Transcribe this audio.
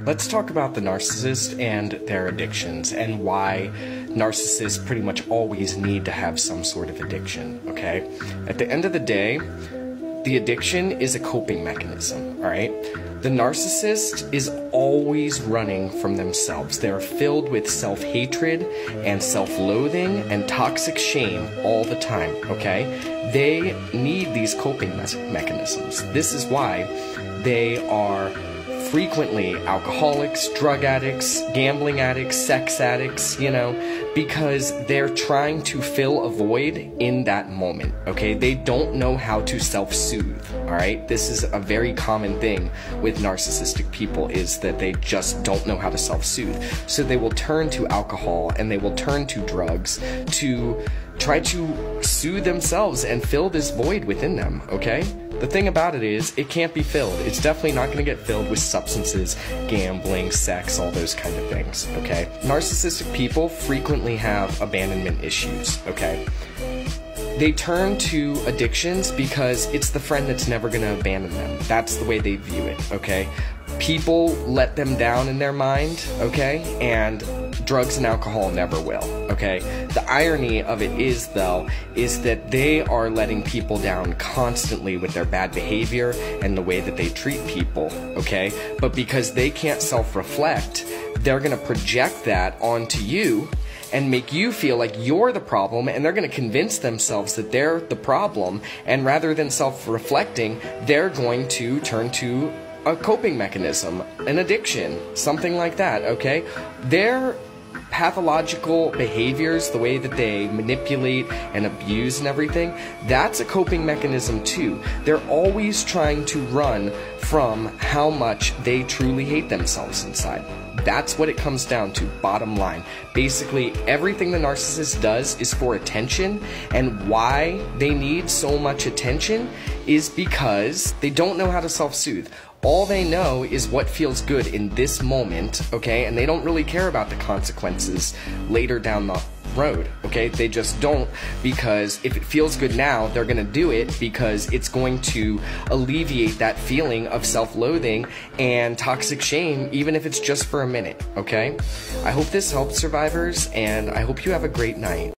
Let's talk about the narcissist and their addictions and why narcissists pretty much always need to have some sort of addiction, okay? At the end of the day, the addiction is a coping mechanism, all right? The narcissist is always running from themselves. They're filled with self-hatred and self-loathing and toxic shame all the time, okay? They need these coping mechanisms. This is why they are frequently alcoholics, drug addicts, gambling addicts, sex addicts, because they're trying to fill a void in that moment, okay? They don't know how to self-soothe, all right? This is a very common thing with narcissistic people, is that they just don't know how to self-soothe. So they will turn to alcohol and they will turn to drugs to try to soothe themselves and fill this void within them, okay? The thing about it is, it can't be filled. It's definitely not going to get filled with substances, gambling, sex, all those kind of things, okay? Narcissistic people frequently have abandonment issues, okay? They turn to addictions because it's the friend that's never going to abandon them. That's the way they view it, okay? People let them down in their mind, okay? And drugs and alcohol never will, okay? The irony of it is, though, is that they are letting people down constantly with their bad behavior and the way that they treat people, okay? But because they can't self-reflect, they're gonna project that onto you and make you feel like you're the problem, and they're going to convince themselves that they're the problem, and rather than self-reflecting, they're going to turn to a coping mechanism, an addiction, something like that, okay? Their pathological behaviors, the way that they manipulate and abuse and everything, that's a coping mechanism too. They're always trying to run from how much they truly hate themselves inside. That's what it comes down to, bottom line. Basically, everything the narcissist does is for attention, and why they need so much attention is because they don't know how to self-soothe. All they know is what feels good in this moment, okay? And they don't really care about the consequences later down the road, okay? They just don't, because if it feels good now, they're gonna do it because it's going to alleviate that feeling of self-loathing and toxic shame, even if it's just for a minute, okay? I hope this helps, survivors, and I hope you have a great night.